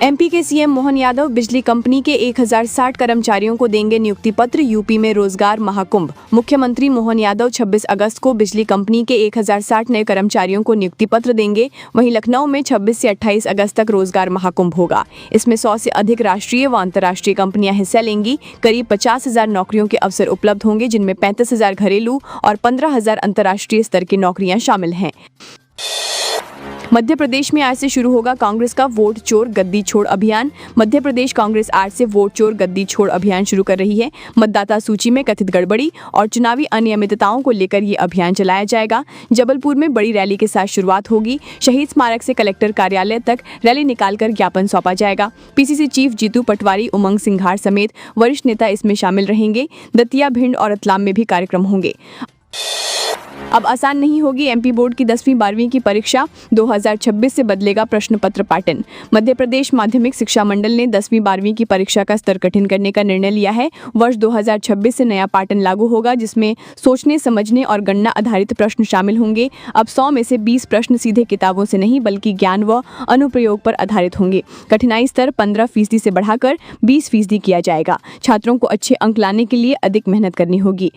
MP के CM Mohan Yadav बिजली company के 1060 कर्मचारियों को देंगे नियुक्ति पत्र। यूपी में रोजगार महाकुंभ। मुख्यमंत्री मोहन यादव 26 अगस्त को बिजली कंपनी के 1060 नए कर्मचारियों को नियुक्ति पत्र देंगे। वहीं लखनऊ में 26 से 28 अगस्त तक रोजगार महाकुंभ होगा। इसमें 100 से अधिक राष्ट्रीय व अंतर्राष्ट्रीय कंपनियां हिस्सा लेंगी। करीब 50,000 नौकरियों के अवसर उपलब्ध होंगे, जिनमें 35,000 घरेलू और 15,000 अंतर्राष्ट्रीय स्तर की नौकरियां शामिल हैं। मध्य प्रदेश में आज से शुरू होगा कांग्रेस का वोट चोर गद्दी छोड़ अभियान। मध्य प्रदेश कांग्रेस आज से वोट चोर गद्दी छोड़ अभियान शुरू कर रही है। मतदाता सूची में कथित गड़बड़ी और चुनावी अनियमितताओं को लेकर ये अभियान चलाया जाएगा। जबलपुर में बड़ी रैली के साथ शुरुआत होगी। शहीद स्मारक से कलेक्टर कार्यालय तक रैली निकालकर ज्ञापन सौंपा जाएगा। पीसीसी चीफ जीतू पटवारी, उमंग सिंघार समेत वरिष्ठ नेता इसमें शामिल रहेंगे। दतिया, भिंड और रतलाम में भी कार्यक्रम होंगे। अब आसान नहीं होगी एमपी बोर्ड की 10वीं 12वीं की परीक्षा। 2026 से बदलेगा प्रश्न पत्र पैटर्न। मध्य प्रदेश माध्यमिक शिक्षा मंडल ने 10वीं 12वीं की परीक्षा का स्तर कठिन करने का निर्णय लिया है। वर्ष 2026 से नया पैटर्न लागू होगा, जिसमें सोचने, समझने और गणना आधारित प्रश्न शामिल होंगे। अब 100 में से 20 प्रश्न सीधे किताबों से नहीं बल्कि ज्ञान व अनुप्रयोग पर आधारित होंगे। कठिनाई स्तर 15% से बढ़ाकर 20% किया जाएगा। छात्रों को अच्छे अंक लाने के लिए अधिक मेहनत करनी होगी।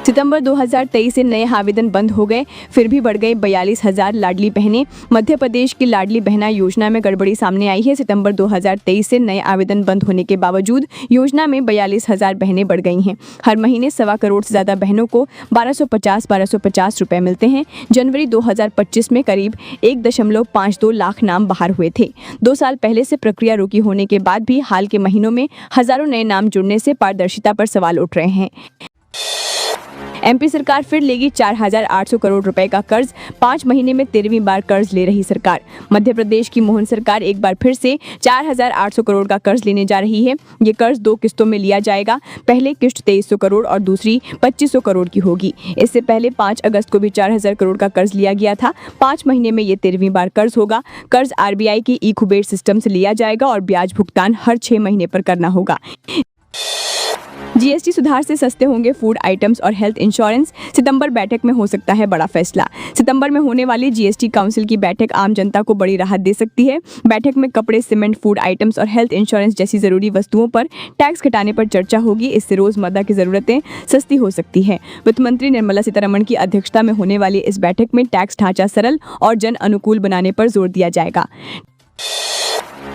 सितंबर 2023 से नए आवेदन बंद हो गए, फिर भी बढ़ गए 42,000 लाडली बहनें। मध्य प्रदेश की लाडली बहना योजना में गड़बड़ी सामने आई है। सितंबर 2023 से नए आवेदन बंद होने के बावजूद योजना में 42,000 बहनें बढ़ गई हैं। हर महीने 1.25 करोड़ से ज़्यादा बहनों को 1250 रुपए मिलते हैं। जनवरी 2025 में करीब 1.52 लाख नाम बाहर हुए थे। 2 साल पहले से प्रक्रिया रुकी होने के बाद भी हाल के महीनों में हजारों नए नाम जुड़ने से पारदर्शिता पर सवाल उठ रहे हैं। एमपी सरकार फिर लेगी 4,800 करोड़ रुपए का कर्ज। 5 महीने में 13वीं बार कर्ज ले रही सरकार। मध्य प्रदेश की मोहन सरकार एक बार फिर से 4,800 करोड़ का कर्ज लेने जा रही है। ये कर्ज 2 किस्तों में लिया जाएगा। पहले किस्त 2300 करोड़ और दूसरी 2500 करोड़ की होगी। इससे पहले 5 अगस्त को भी 4,000 करोड़ का कर्ज लिया गया था। 5 महीने में ये 13वीं बार कर्ज होगा। कर्ज आरबीआई की इक्यूबेट सिस्टम से लिया जाएगा और ब्याज भुगतान हर 6 महीने पर करना होगा। जीएसटी सुधार से सस्ते होंगे फूड आइटम्स और हेल्थ इंश्योरेंस। सितंबर बैठक में हो सकता है बड़ा फैसला। सितंबर में होने वाली जीएसटी काउंसिल की बैठक आम जनता को बड़ी राहत दे सकती है। बैठक में कपड़े, सीमेंट, फूड आइटम्स और हेल्थ इंश्योरेंस जैसी जरूरी वस्तुओं पर टैक्स घटाने पर चर्चा होगी। इससे रोजमर्रा की जरूरतें सस्ती हो सकती हैं। वित्त मंत्री निर्मला सीतारमण की अध्यक्षता में होने वाली इस बैठक में टैक्स ढांचा सरल और जन अनुकूल बनाने पर जोर दिया जाएगा।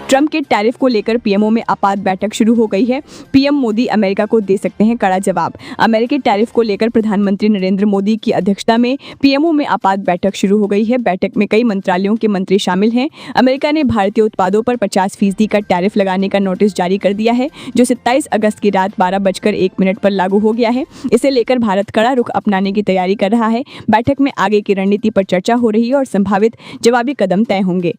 ट्रंप के टैरिफ को लेकर पीएमओ में आपात बैठक शुरू हो गई है। पीएम मोदी अमेरिका को दे सकते हैं कड़ा जवाब। अमेरिकी टैरिफ को लेकर प्रधानमंत्री नरेंद्र मोदी की अध्यक्षता में पीएमओ में आपात बैठक शुरू हो गई है। बैठक में कई मंत्रालयों के मंत्री शामिल हैं। अमेरिका ने भारतीय उत्पादों पर 50% का टैरिफ लगाने का नोटिस जारी कर दिया है, जो 27 अगस्त की रात 12:01 पर लागू हो गया है। इसे लेकर भारत कड़ा रुख अपनाने की तैयारी कर रहा है। बैठक में आगे की रणनीति पर चर्चा हो रही है और संभावित जवाबी कदम तय होंगे।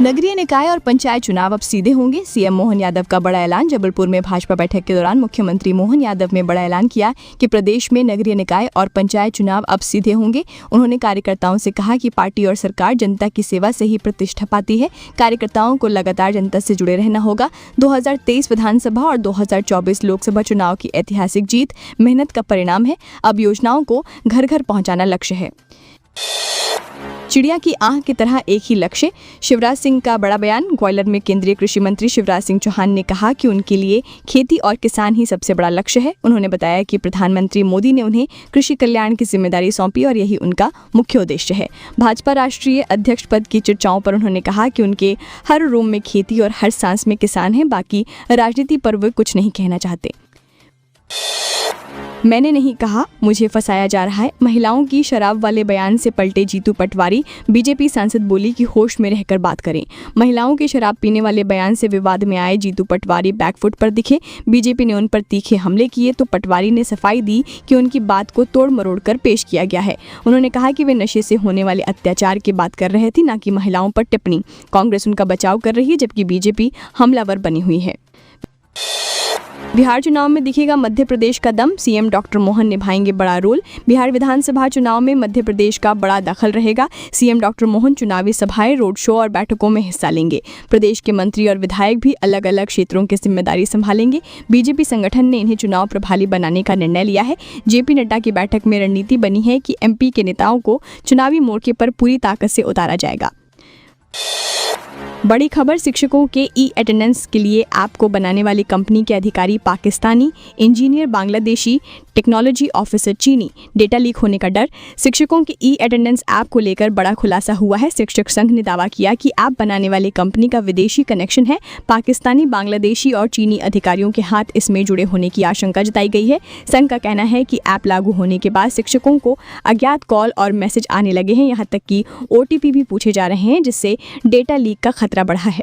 नगरीय निकाय और पंचायत चुनाव अब सीधे होंगे। सीएम मोहन यादव का बड़ा ऐलान। जबलपुर में भाजपा बैठक के दौरान मुख्यमंत्री मोहन यादव ने बड़ा ऐलान किया कि प्रदेश में नगरीय निकाय और पंचायत चुनाव अब सीधे होंगे। उन्होंने कार्यकर्ताओं से कहा कि पार्टी और सरकार जनता की सेवा से ही प्रतिष्ठा पाती है। कार्यकर्ताओं को लगातार जनता से जुड़े रहना होगा। 2023 विधानसभा और 2024 लोकसभा चुनाव की ऐतिहासिक जीत मेहनत का परिणाम है। अब योजनाओं को घर घर पहुंचाना लक्ष्य है। चिड़िया की आंख की तरह एक ही लक्ष्य। शिवराज सिंह का बड़ा बयान। ग्वालियर में केंद्रीय कृषि मंत्री शिवराज सिंह चौहान ने कहा कि उनके लिए खेती और किसान ही सबसे बड़ा लक्ष्य है। उन्होंने बताया कि प्रधानमंत्री मोदी ने उन्हें कृषि कल्याण की जिम्मेदारी सौंपी और यही उनका मुख्य उद्देश्य है। भाजपा राष्ट्रीय अध्यक्ष पद की चर्चाओं पर उन्होंने कहा कि उनके हर रूम में खेती और हर सांस में किसान है। बाकी राजनीति पर वे कुछ नहीं कहना चाहते। मैंने नहीं कहा, मुझे फंसाया जा रहा है। महिलाओं की शराब वाले बयान से पलटे जीतू पटवारी। बीजेपी सांसद बोली कि होश में रहकर बात करें। महिलाओं के शराब पीने वाले बयान से विवाद में आए जीतू पटवारी बैकफुट पर दिखे। बीजेपी ने उन पर तीखे हमले किए तो पटवारी ने सफाई दी कि उनकी बात को तोड़ मरोड़ कर पेश किया गया है। उन्होंने कहा कि वे नशे से होने वाले अत्याचार की बात कर रहे थे, न कि महिलाओं पर टिप्पणी। कांग्रेस उनका बचाव कर रही है, जबकि बीजेपी हमलावर बनी हुई है। बिहार चुनाव में दिखेगा मध्य प्रदेश का दम। सीएम डॉक्टर मोहन निभाएंगे बड़ा रोल। बिहार विधानसभा चुनाव में मध्य प्रदेश का बड़ा दखल रहेगा। सीएम डॉक्टर मोहन चुनावी सभाएं, रोड शो और बैठकों में हिस्सा लेंगे। प्रदेश के मंत्री और विधायक भी अलग अलग क्षेत्रों की जिम्मेदारी संभालेंगे। बीजेपी संगठन ने इन्हें चुनाव प्रभारी बनाने का निर्णय लिया है। जेपी नड्डा की बैठक में रणनीति बनी है कि एमपी के नेताओं को चुनावी मोर्चे पर पूरी ताकत से उतारा जाएगा। बड़ी खबर, शिक्षकों के ई अटेंडेंस के लिए ऐप को बनाने वाली कंपनी के अधिकारी Pakistani, engineer Bangladeshi, technology officer चीनी। डेटा लीक होने का डर, शिक्षकों के ई अटेंडेंस ऐप को लेकर बड़ा खुलासा हुआ है। शिक्षक संघ ने दावा किया कि ऐप बनाने वाली कंपनी का विदेशी कनेक्शन है। पाकिस्तानी, बांग्लादेशी और चीनी अधिकारियों के हाथ इसमें जुड़े होने की आशंका जताई गई है। संघ का कहना है कि ऐप लागू होने के बाद शिक्षकों को अज्ञात कॉल और मैसेज आने लगे हैं। यहाँ तक कि OTP भी पूछे जा रहे हैं, जिससे डेटा लीक का खतरा बढ़ा है।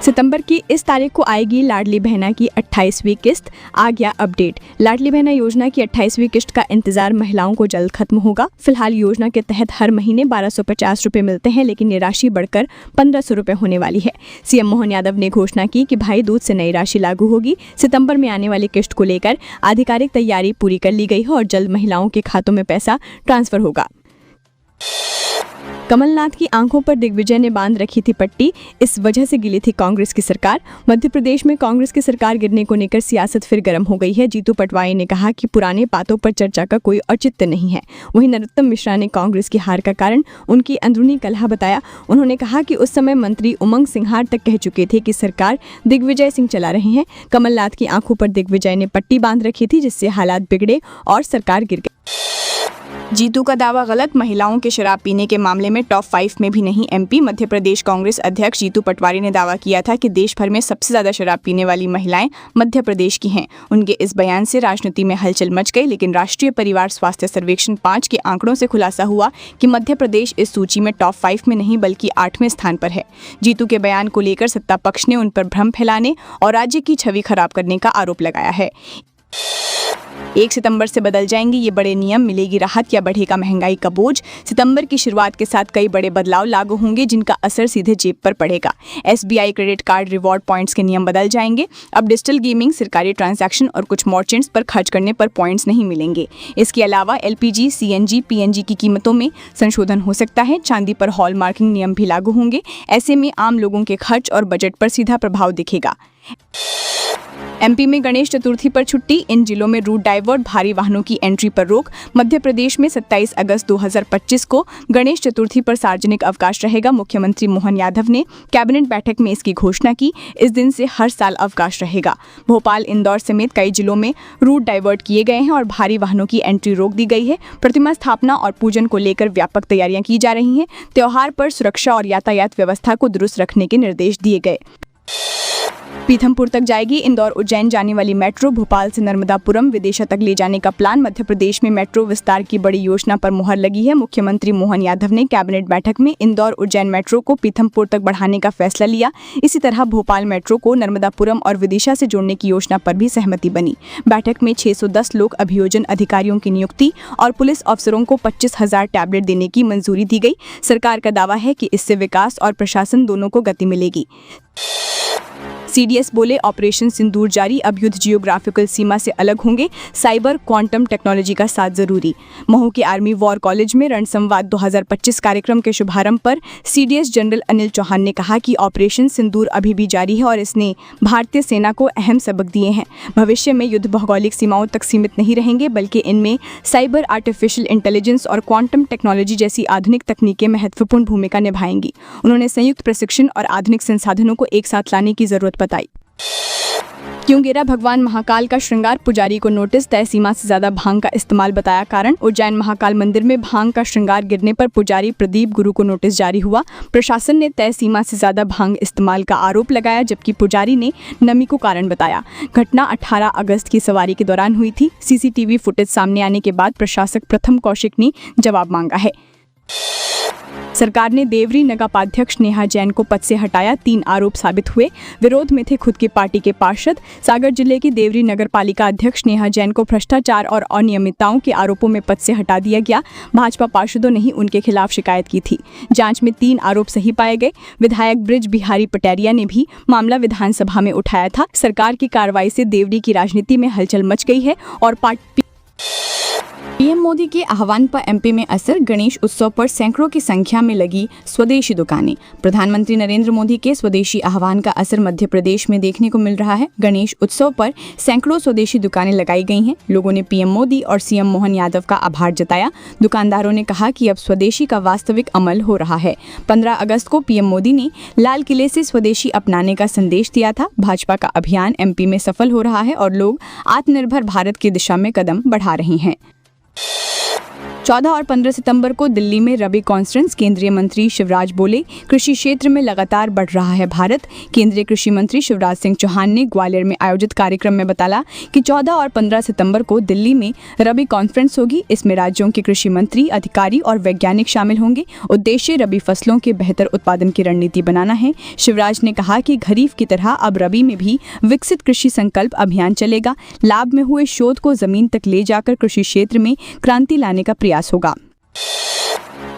सितंबर की इस तारीख को आएगी लाडली बहना की 28वीं किस्त। आ गया अपडेट। लाडली बहना योजना की 28वीं किस्त का इंतजार महिलाओं को जल्द खत्म होगा। फिलहाल योजना के तहत हर महीने 1250 रुपए मिलते हैं, लेकिन ये राशि बढ़कर 1500 रुपए होने वाली है। CM मोहन यादव ने घोषणा की कि भाई दूज से नई राशि लागू होगी। सितंबर में आने वाली किस्त को लेकर आधिकारिक तैयारी पूरी कर ली गई है और जल्द महिलाओं के खातों में पैसा ट्रांसफर होगा। कमलनाथ की आंखों पर दिग्विजय ने बांध रखी थी पट्टी, इस वजह से गिली थी कांग्रेस की सरकार। मध्य प्रदेश में कांग्रेस की सरकार गिरने को लेकर सियासत फिर गर्म हो गई है। जीतू पटवारी ने कहा कि पुराने बातों पर चर्चा का कोई औचित्य नहीं है। वहीं नरोत्तम मिश्रा ने कांग्रेस की हार का कारण उनकी अंदरूनी कलह बताया। उन्होंने कहा कि उस समय मंत्री उमंग सिंघार तक कह चुके थे कि सरकार दिग्विजय सिंह चला रहे हैं। कमलनाथ की आंखों पर दिग्विजय ने पट्टी बांध रखी थी, जिससे हालात बिगड़े और सरकार गिर गई। जीतू का दावा गलत, महिलाओं के शराब पीने के मामले में टॉप 5 में भी नहीं MP। मध्य प्रदेश कांग्रेस अध्यक्ष जीतू पटवारी ने दावा किया था कि देश भर में सबसे ज्यादा शराब पीने वाली महिलाएं मध्य प्रदेश की हैं। उनके इस बयान से राजनीति में हलचल मच गई, लेकिन राष्ट्रीय परिवार स्वास्थ्य सर्वेक्षण 5 के आंकड़ों से खुलासा हुआ कि मध्य प्रदेश इस सूची में टॉप 5 में नहीं बल्कि 8वें स्थान पर है। जीतू के बयान को लेकर सत्ता पक्ष ने उन पर भ्रम फैलाने और राज्य की छवि खराब करने का आरोप लगाया है। 1 सितंबर से बदल जाएंगे ये बड़े नियम, मिलेगी राहत या बढ़ेगा महंगाई का बोझ। सितंबर की शुरुआत के साथ कई बड़े बदलाव लागू होंगे, जिनका असर सीधे जेब पर पड़ेगा। SBI credit card reward points के नियम बदल जाएंगे। अब डिजिटल गेमिंग, सरकारी ट्रांजैक्शन और कुछ मर्चेंट्स पर खर्च करने पर पॉइंट्स नहीं मिलेंगे। इसके अलावा LPG, CNG, PNG की कीमतों में संशोधन हो सकता है। चांदी पर हॉलमार्किंग नियम भी लागू होंगे। ऐसे में आम लोगों के खर्च और बजट पर सीधा प्रभाव दिखेगा। MP में गणेश चतुर्थी पर छुट्टी, इन जिलों में रूट डाइवर्ट, भारी वाहनों की एंट्री पर रोक। मध्य प्रदेश में 27 अगस्त 2025 को गणेश चतुर्थी पर सार्वजनिक अवकाश रहेगा। मुख्यमंत्री मोहन यादव ने कैबिनेट बैठक में इसकी घोषणा की। इस दिन से हर साल अवकाश रहेगा। भोपाल, इंदौर समेत कई जिलों में रूट डाइवर्ट किए गए हैं और भारी वाहनों की एंट्री रोक दी गई है। प्रतिमा स्थापना और पूजन को लेकर व्यापक तैयारियां की जा रही हैं। त्योहार पर सुरक्षा और यातायात व्यवस्था को दुरुस्त रखने के निर्देश दिए गए। पीथमपुर तक जाएगी इंदौर उज्जैन जाने वाली मेट्रो। भोपाल से नर्मदापुरम, विदिशा तक ले जाने का प्लान। मध्य प्रदेश में मेट्रो विस्तार की बड़ी योजना पर मुहर लगी है। मुख्यमंत्री मोहन यादव ने कैबिनेट बैठक में इंदौर उज्जैन मेट्रो को पीथमपुर तक बढ़ाने का फैसला लिया। इसी तरह भोपाल मेट्रो को नर्मदापुरम और विदिशा से जोड़ने की योजना पर भी सहमति बनी। बैठक में 610 लोक अभियोजन अधिकारियों की नियुक्ति और पुलिस अफसरों को 25,000 टैबलेट देने की मंजूरी दी गई। सरकार का दावा है कि इससे विकास और प्रशासन दोनों को गति मिलेगी। CDS बोले, ऑपरेशन सिंदूर जारी, अब युद्ध जियोग्राफिकल सीमा से अलग होंगे। साइबर क्वांटम टेक्नोलॉजी का साथ जरूरी। महू के आर्मी वॉर कॉलेज में रणसंवाद 2025 कार्यक्रम के शुभारंभ पर CDS जनरल अनिल चौहान ने कहा कि ऑपरेशन सिंदूर अभी भी जारी है और इसने भारतीय सेना को अहम सबक दिए हैं। भविष्य में युद्ध भौगोलिक सीमाओं तक सीमित नहीं रहेंगे, बल्कि इनमें साइबर, आर्टिफिशियल इंटेलिजेंस और क्वांटम टेक्नोलॉजी जैसी आधुनिक तकनीकें महत्वपूर्ण भूमिका निभाएंगी। उन्होंने संयुक्त प्रशिक्षण और आधुनिक संसाधनों को एक साथ लाने की जरूरत बताई। क्यों गिरा भगवान महाकाल का श्रृंगार, पुजारी को नोटिस, तय सीमा से ज्यादा भांग का इस्तेमाल बताया कारण। उज्जैन महाकाल मंदिर में भांग का श्रृंगार गिरने पर पुजारी प्रदीप गुरु को नोटिस जारी हुआ। प्रशासन ने तय सीमा से ज्यादा भांग इस्तेमाल का आरोप लगाया, जबकि पुजारी ने नमी को कारण बताया। घटना 18 अगस्त की सवारी के दौरान हुई थी। CCTV फुटेज सामने आने के बाद प्रशासक प्रथम कौशिक ने जवाब मांगा है। सरकार ने देवरी नगराध्यक्ष नेहा जैन को पद से हटाया, 3 आरोप साबित हुए। विरोध में थे खुद की पार्टी के पार्षद। सागर जिले की देवरी नगरपालिका अध्यक्ष नेहा जैन को भ्रष्टाचार और अनियमितताओं के आरोपों में पद से हटा दिया गया। भाजपा पार्षदों ने ही उनके खिलाफ शिकायत की थी। जांच में 3 आरोप सही पाए गए। विधायक ब्रिज बिहारी पटेरिया ने भी मामला विधानसभा में उठाया था। सरकार की कार्रवाई से देवरी की राजनीति में हलचल मच गई है और पार्टी पीएम मोदी के आह्वान पर एमपी में असर, गणेश उत्सव पर सैकड़ों की संख्या में लगी स्वदेशी दुकानें। प्रधानमंत्री नरेंद्र मोदी के स्वदेशी आह्वान का असर मध्य प्रदेश में देखने को मिल रहा है। गणेश उत्सव पर सैकड़ों स्वदेशी दुकानें लगाई गई हैं। लोगों ने पीएम मोदी और सीएम मोहन यादव का आभार जताया। दुकानदारों ने कहा कि अब स्वदेशी का वास्तविक अमल हो रहा है। 15 अगस्त को पीएम मोदी ने लाल किले से स्वदेशी अपनाने का संदेश दिया था। भाजपा का अभियान एमपी में सफल हो रहा है और लोग आत्मनिर्भर भारत की दिशा में कदम बढ़ा रहे हैं। 14 और 15 सितंबर को दिल्ली में रबी कॉन्फ्रेंस, केंद्रीय मंत्री शिवराज बोले, कृषि क्षेत्र में लगातार बढ़ रहा है भारत। केंद्रीय कृषि मंत्री शिवराज सिंह चौहान ने ग्वालियर में आयोजित कार्यक्रम में बताया कि 14 और 15 सितंबर को दिल्ली में रबी कॉन्फ्रेंस होगी। इसमें राज्यों के कृषि मंत्री, अधिकारी और वैज्ञानिक शामिल होंगे। उद्देश्य रबी फसलों के बेहतर उत्पादन की रणनीति बनाना है। शिवराज ने कहा कि खरीफ की तरह अब रबी में भी विकसित कृषि संकल्प अभियान चलेगा। लाभ में हुए शोध को जमीन तक ले जाकर कृषि क्षेत्र में क्रांति लाने का प्रयास होगा।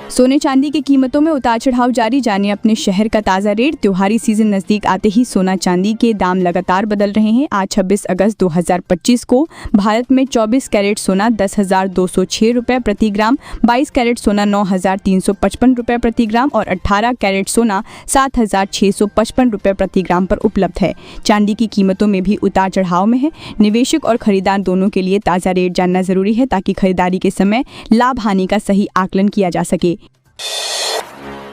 सोने चांदी की कीमतों में उतार चढ़ाव जारी, जाने अपने शहर का ताज़ा रेट। त्योहारी सीजन नजदीक आते ही सोना चांदी के दाम लगातार बदल रहे हैं। आज 26 अगस्त 2025 को भारत में 24 कैरेट सोना 10,206 रुपये प्रति ग्राम, 22 कैरेट सोना 9,355 रुपये प्रति ग्राम और 18 कैरेट सोना 7,655 रुपये प्रति ग्राम पर उपलब्ध है। चांदी की कीमतों में भी उतार चढ़ाव में है। निवेशक और खरीदार दोनों के लिए ताज़ा रेट जानना जरूरी है ताकि खरीदारी के समय लाभ हानि का सही आकलन किया जा सके।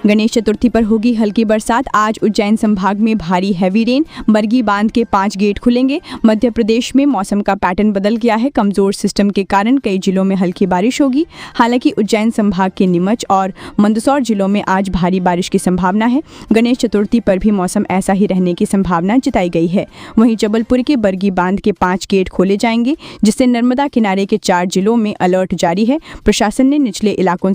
गणेश चतुर्थी पर होगी हल्की बरसात। आज उज्जैन संभाग में भारी हैवी रेन। बरगी बांध के 5 गेट खुलेंगे। मध्य प्रदेश में मौसम का पैटर्न बदल गया है। कमजोर सिस्टम के कारण कई जिलों में हल्की बारिश होगी। हालांकि उज्जैन संभाग के नीमच और मंदसौर जिलों में आज भारी बारिश की संभावना है। गणेश चतुर्थी पर भी मौसम ऐसा ही रहने की संभावना जताई गई है। वहीं जबलपुर के बरगी बांध के 5 गेट खोले जाएंगे, जिससे नर्मदा किनारे के 4 जिलों में अलर्ट जारी है। प्रशासन ने निचले इलाकों